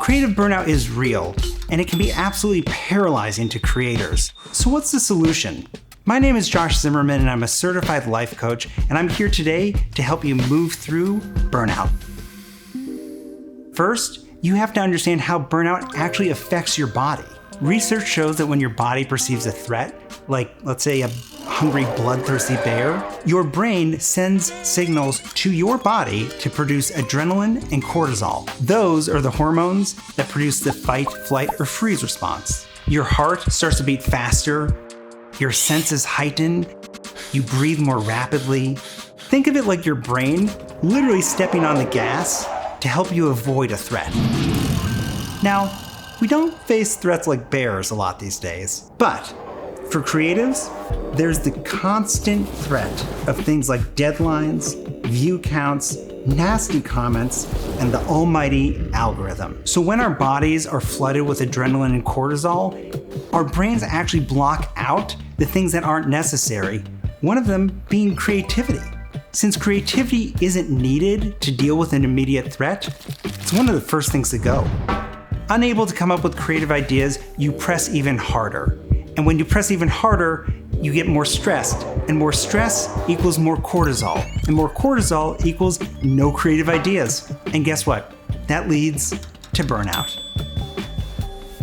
Creative burnout is real, and it can be absolutely paralyzing to creators. So what's the solution? My name is Josh Zimmerman, and I'm a certified life coach, and I'm here today to help you move through burnout. First, you have to understand how burnout actually affects your body. Research shows that when your body perceives a threat, like let's say a hungry, bloodthirsty bear, your brain sends signals to your body to produce adrenaline and cortisol. Those are the hormones that produce the fight, flight, or freeze response. Your heart starts to beat faster, your senses heighten, you breathe more rapidly. Think of it like your brain literally stepping on the gas to help you avoid a threat. Now, we don't face threats like bears a lot these days, but for creatives, there's the constant threat of things like deadlines, view counts, nasty comments, and the almighty algorithm. So when our bodies are flooded with adrenaline and cortisol, our brains actually block out the things that aren't necessary, one of them being creativity. Since creativity isn't needed to deal with an immediate threat, it's one of the first things to go. Unable to come up with creative ideas, you press even harder. And when you press even harder, you get more stressed. And more stress equals more cortisol. And more cortisol equals no creative ideas. And guess what? That leads to burnout.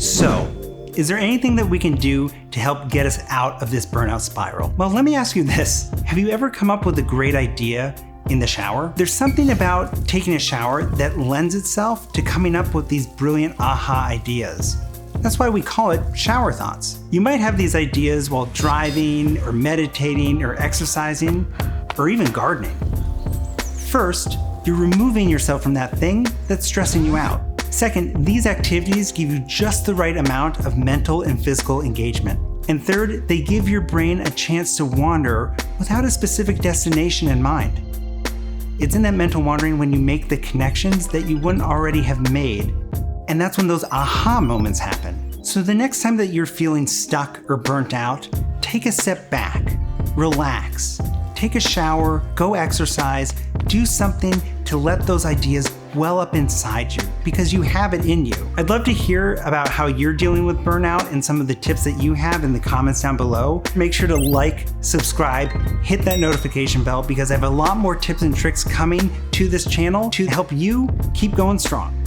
So, is there anything that we can do to help get us out of this burnout spiral? Well, let me ask you this. Have you ever come up with a great idea in the shower? There's something about taking a shower that lends itself to coming up with these brilliant aha ideas. That's why we call it shower thoughts. You might have these ideas while driving or meditating or exercising or even gardening. First, you're removing yourself from that thing that's stressing you out. Second, these activities give you just the right amount of mental and physical engagement. And third, they give your brain a chance to wander without a specific destination in mind. It's in that mental wandering when you make the connections that you wouldn't already have made. And that's when those aha moments happen. So the next time that you're feeling stuck or burnt out, take a step back, relax, take a shower, go exercise, do something to let those ideas well up inside you because you have it in you. I'd love to hear about how you're dealing with burnout and some of the tips that you have in the comments down below. Make sure to like, subscribe, hit that notification bell because I have a lot more tips and tricks coming to this channel to help you keep going strong.